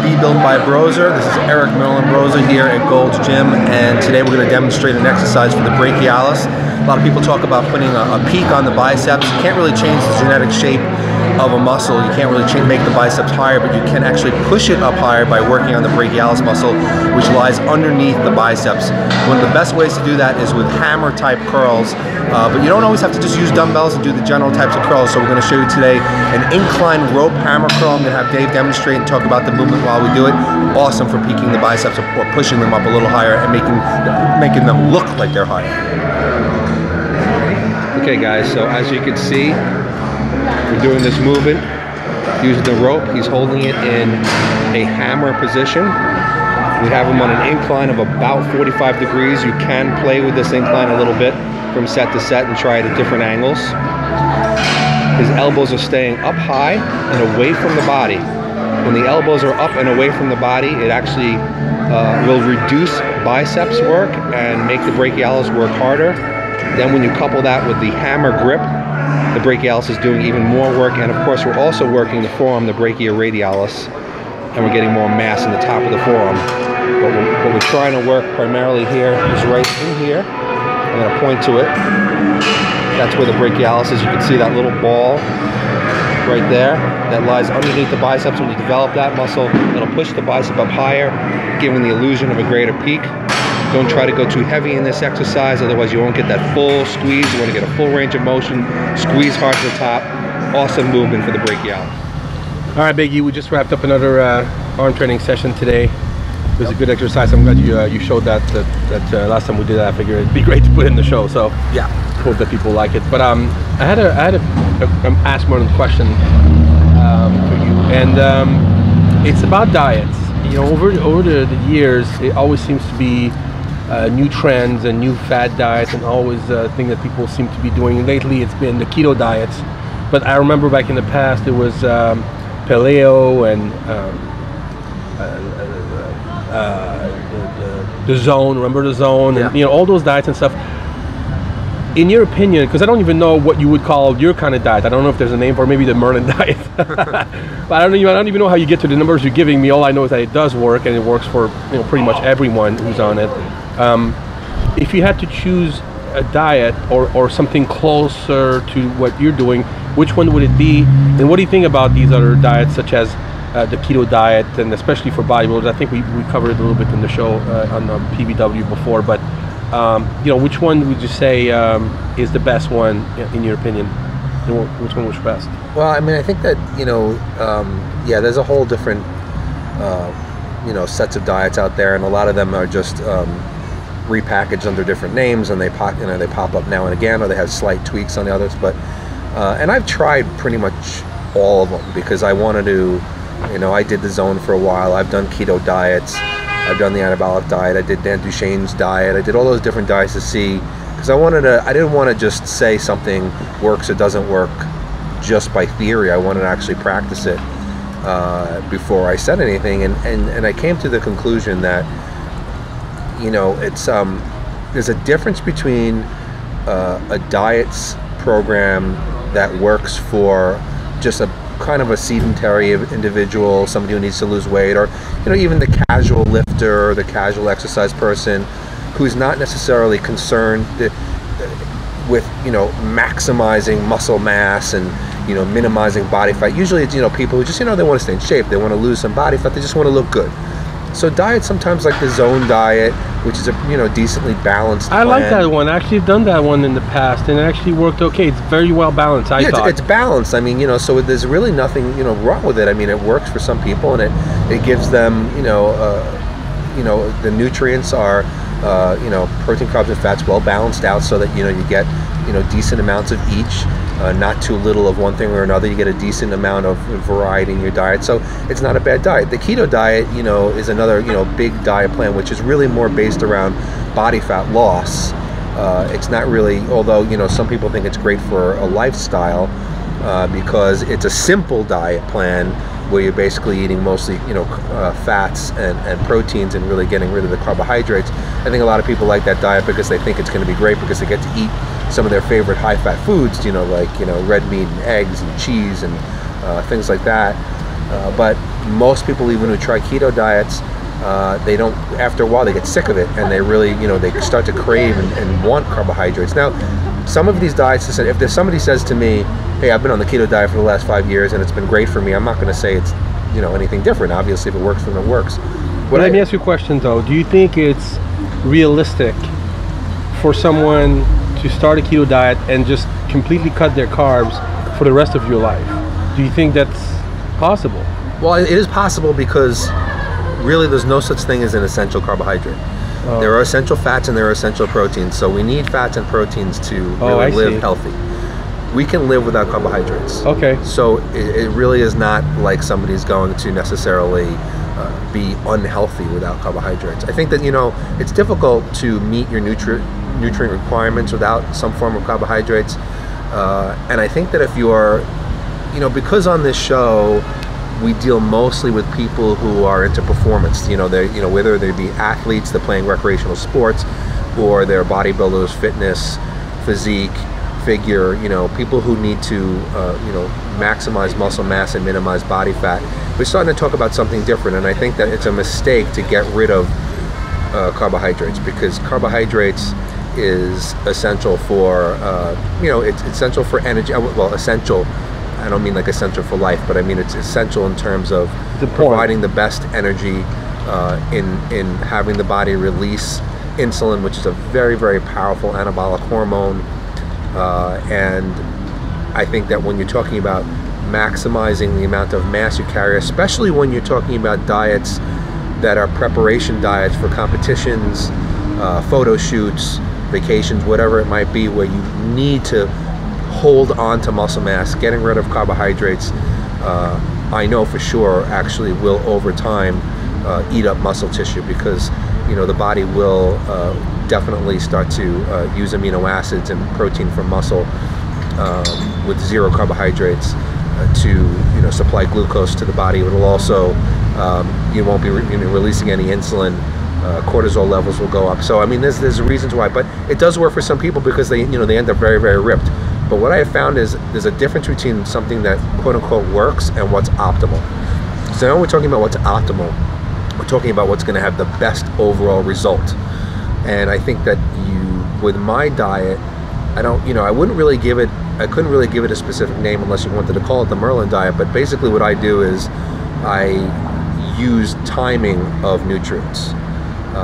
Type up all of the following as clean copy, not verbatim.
Be Built by Broser. This is Eric Merlin Broser here at Gold's Gym, and today we're going to demonstrate an exercise for the brachialis. A lot of people talk about putting a peak on the biceps. You can't really change the genetic shape of a muscle. You can't really make the biceps higher, but you can actually push it up higher by working on the brachialis muscle, which lies underneath the biceps. One of the best ways to do that is with hammer type curls, but you don't always have to just use dumbbells and do the general types of curls. So we're going to show you today an incline rope hammer curl. I'm going to have Dave demonstrate and talk about the movement while we do it. Awesome for peaking the biceps or pushing them up a little higher and making them look like they're higher. Okay guys, so as you can see, we're doing this movement using the rope. He's holding it in a hammer position. We have him on an incline of about 45 degrees. You can play with this incline a little bit from set to set and try it at different angles. His elbows are staying up high and away from the body. When the elbows are up and away from the body, it actually will reduce biceps work and make the brachialis work harder. Then when you couple that with the hammer grip, the brachialis is doing even more work, and of course we're also working the forearm, the brachioradialis, and we're getting more mass in the top of the forearm. But what we're trying to work primarily here is right in here. I'm going to point to it. That's where the brachialis is. You can see that little ball right there that lies underneath the biceps. When you develop that muscle, it'll push the bicep up higher, giving the illusion of a greater peak. Don't try to go too heavy in this exercise, otherwise you won't get that full squeeze. You want to get a full range of motion, squeeze hard to the top. Awesome movement for the brachialis. All right, Biggie, we just wrapped up another arm training session today. It was a good exercise. I'm glad you showed that last time we did that. I figured it'd be great to put in the show. So yeah, hope that people like it. But I had a ask more than question for you, and it's about diets. You know, over the years, it always seems to be new trends and new fad diets, and always a thing that people seem to be doing. Lately, it's been the keto diets. But I remember back in the past, it was paleo and the zone. Remember the zone? Yeah. And, you know, all those diets and stuff. In your opinion, because I don't even know what you would call your kind of diet. I don't know if there's a name for it, maybe the Merlin diet. But I don't even know how you get to the numbers you're giving me. All I know is that it does work, and it works for, you know, pretty much everyone who's on it. If you had to choose a diet or something closer to what you're doing, which one would it be? And what do you think about these other diets, such as the keto diet, and especially for bodybuilders? I think we covered it a little bit in the show on PBW before, but you know, which one would you say is the best one in your opinion? Which one was best? Well, I mean, I think that, you know, yeah, there's a whole different, you know, sets of diets out there, and a lot of them are just repackaged under different names, and they pop up now and again, or they have slight tweaks on the others. But and I've tried pretty much all of them because I wanted to, you know, I did the zone for a while. I've done keto diets. I've done the anabolic diet. I did Dan Duchesne's diet. I did all those different diets to see, because I didn't want to just say something works or doesn't work just by theory. I wanted to actually practice it before I said anything. And I came to the conclusion that, you know, it's there's a difference between a diets program that works for just a kind of a sedentary individual, somebody who needs to lose weight, or, you know, even the casual lifter or the casual exercise person who's not necessarily concerned with, you know, maximizing muscle mass and, you know, minimizing body fat. Usually it's, you know, people who just, you know, they want to stay in shape, they want to lose some body fat, they just want to look good. So diets sometimes like the zone diet, which is a, you know, decently balanced plan. I like that one. I actually have done that one in the past, and it actually worked okay. It's very well balanced, I thought. It's balanced. I mean, you know, so there's really nothing, you know, wrong with it. I mean, it works for some people, and it gives them, you know, the nutrients are, you know, protein, carbs, and fats well balanced out, so that, you know, you get, you know, decent amounts of each. Not too little of one thing or another. You get a decent amount of variety in your diet, so it's not a bad diet. The keto diet, you know, is another, you know, big diet plan, which is really more based around body fat loss. It's not really, although, you know, some people think it's great for a lifestyle because it's a simple diet plan where you're basically eating mostly, you know, fats and proteins, and really getting rid of the carbohydrates. I think a lot of people like that diet because they think it's going to be great because they get to eat some of their favorite high-fat foods, you know, like, you know, red meat and eggs and cheese and things like that. But most people, even who try keto diets, they don't, after a while they get sick of it, and they really, they start to crave and want carbohydrates. Now, some of these diets, if somebody says to me, hey, I've been on the keto diet for the last 5 years and it's been great for me, I'm not going to say it's anything different. Obviously, if it works, then it works. Let me ask you a question though. Do you think it's realistic for someone to start a keto diet and just completely cut their carbs for the rest of your life? Do you think that's possible? Well, it is possible, because really there's no such thing as an essential carbohydrate. There are essential fats and there are essential proteins, so we need fats and proteins to really live healthy. We can live without carbohydrates. Okay. So it really is not like somebody's going to necessarily be unhealthy without carbohydrates. I think that it's difficult to meet your nutrient requirements without some form of carbohydrates, and I think that if you are, because on this show we deal mostly with people who are into performance, whether they be athletes that are playing recreational sports, or they're bodybuilders, fitness, physique, figure, people who need to, maximize muscle mass and minimize body fat. We're starting to talk about something different, and I think that it's a mistake to get rid of carbohydrates, because carbohydrates is essential for, it's essential for energy. Well, essential, I don't mean like essential for life, but I mean it's essential in terms of providing the best energy in having the body release insulin, which is a very, very powerful anabolic hormone. And I think that when you're talking about maximizing the amount of mass you carry, especially when you're talking about diets that are preparation diets for competitions, photo shoots, vacations, whatever it might be, where you need to hold on to muscle mass, getting rid of carbohydrates, I know for sure actually will over time eat up muscle tissue, because the body will definitely start to use amino acids and protein from muscle with zero carbohydrates to supply glucose to the body. It will also, you won't be releasing any insulin. Cortisol levels will go up. So I mean, there's reasons why, but it does work for some people because they they end up very, very ripped. But what I have found is there's a difference between something that quote unquote works and what's optimal. So now we're talking about what's optimal. We're talking about what's going to have the best overall result. And I think that with my diet, I couldn't really give it a specific name unless you wanted to call it the Merlin diet. But basically what I do is I use timing of nutrients.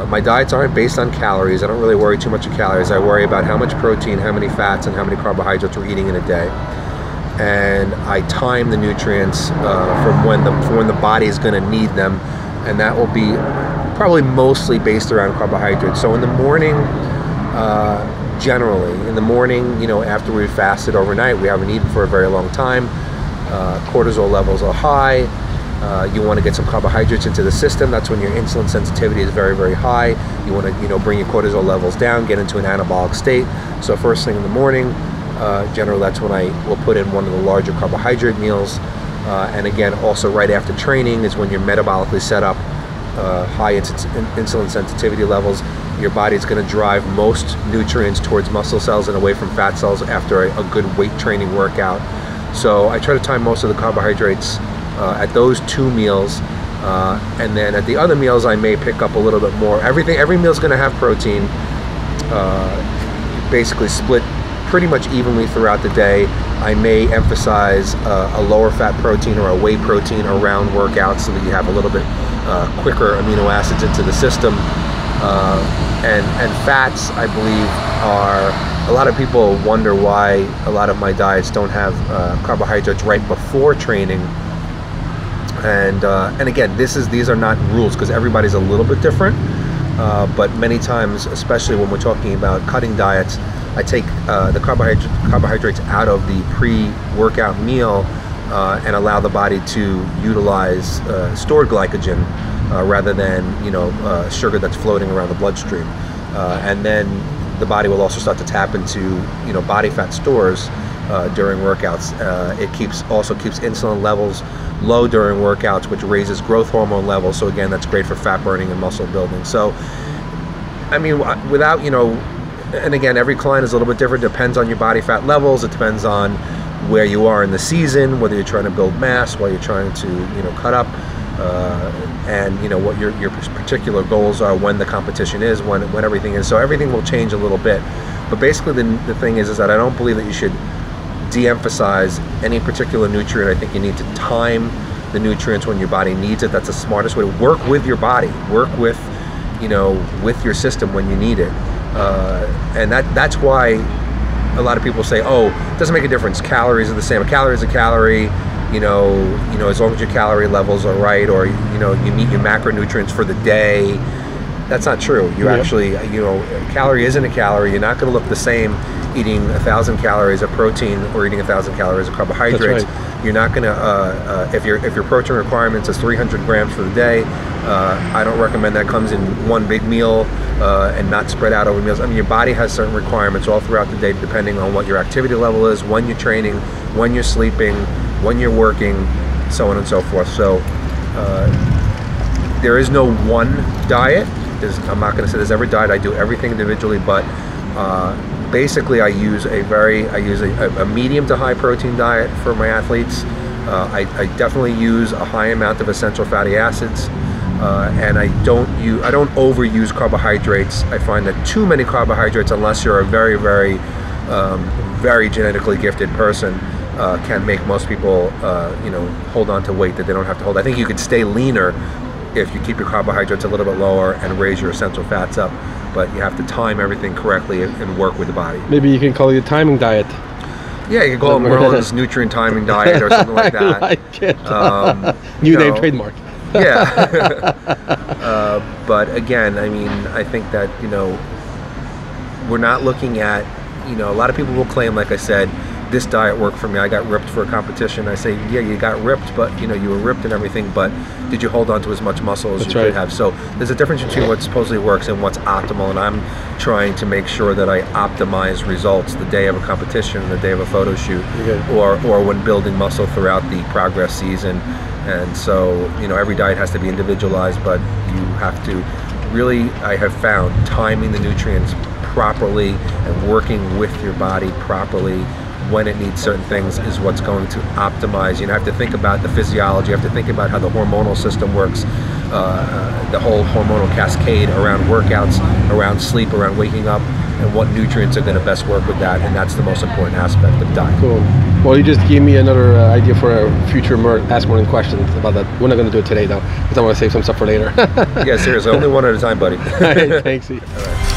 My diets aren't based on calories. I don't really worry too much of calories. I worry about how much protein, how many fats, and how many carbohydrates we're eating in a day. And I time the nutrients from when the body is going to need them, and that will be probably mostly based around carbohydrates. So in the morning, generally, after we've fasted overnight, we haven't eaten for a very long time, cortisol levels are high. You want to get some carbohydrates into the system. That's when your insulin sensitivity is very, very high. You want to, bring your cortisol levels down, get into an anabolic state. So first thing in the morning, generally that's when I will put in one of the larger carbohydrate meals. And again, also right after training is when you're metabolically set up, high insulin sensitivity levels. Your body's going to drive most nutrients towards muscle cells and away from fat cells after a good weight training workout. So I try to time most of the carbohydrates at those two meals, and then at the other meals I may pick up a little bit more. Every meal is going to have protein, basically split pretty much evenly throughout the day. I may emphasize a lower fat protein or a whey protein around workouts so that you have a little bit quicker amino acids into the system. And fats, I believe, a lot of people wonder why a lot of my diets don't have carbohydrates right before training. And again, these are not rules because everybody's a little bit different. But many times, especially when we're talking about cutting diets, I take the carbohydrates out of the pre-workout meal and allow the body to utilize stored glycogen rather than sugar that's floating around the bloodstream. And then the body will also start to tap into body fat stores during workouts. It also keeps insulin levels low during workouts, which raises growth hormone levels. So again, that's great for fat burning and muscle building. So I mean, without and again, every client is a little bit different. Depends on your body fat levels. It depends on where you are in the season, whether you're trying to build mass, while you're trying to cut up. and you know what your particular goals are, when the competition is, when everything is. So everything will change a little bit. But basically the thing is that I don't believe that you should de-emphasize any particular nutrient. I think you need to time the nutrients when your body needs it. That's the smartest way to work with your body, work with, you know, with your system when you need it. And that's why a lot of people say, oh, it doesn't make a difference, calories are the same. A calorie is a calorie, you know, as long as your calorie levels are right, or you know, you meet your macronutrients for the day. That's not true. You actually, you know, a calorie isn't a calorie. You're not going to look the same eating 1,000 calories of protein or eating 1,000 calories of carbohydrates. That's right. You're not going to, if your protein requirements is 300 grams for the day, I don't recommend that comes in one big meal and not spread out over meals. I mean, your body has certain requirements all throughout the day, depending on what your activity level is, when you're training, when you're sleeping, when you're working, so on and so forth. So there is no one diet. I'm not going to say there's every diet. I do everything individually, but basically I use a medium to high protein diet for my athletes. I definitely use a high amount of essential fatty acids, and I don't overuse carbohydrates. I find that too many carbohydrates, unless you're a very, very, very genetically gifted person, can make most people, you know, hold on to weight that they don't have to hold. I think you could stay leaner if you keep your carbohydrates a little bit lower and raise your essential fats up, but you have to time everything correctly and work with the body. Maybe you can call it a timing diet. Yeah, you can call it Merlin's nutrient timing diet or something like that. I like it. New name, trademark. Yeah. But again, I mean, I think that, you know, we're not looking at, you know, a lot of people will claim, like I said, this diet worked for me. I got ripped for a competition. I say, yeah, you got ripped, but you know, you were ripped and everything, but did you hold on to as much muscle as you could have? So there's a difference between what supposedly works and what's optimal, and I'm trying to make sure that I optimize results the day of a competition, the day of a photo shoot, or when building muscle throughout the progress season. And so, you know, every diet has to be individualized, but you have to really, I have found, timing the nutrients properly and working with your body properly when it needs certain things is what's going to optimize. You have to think about the physiology, you have to think about how the hormonal system works, the whole hormonal cascade around workouts, around sleep, around waking up, and what nutrients are going to best work with that, and that's the most important aspect of diet. Cool. Well, you just gave me another idea for a future Ask Merlin questions about that. We're not going to do it today though, because I want to save some stuff for later. Yeah, seriously, only one at a time, buddy. All right, thanks. All right.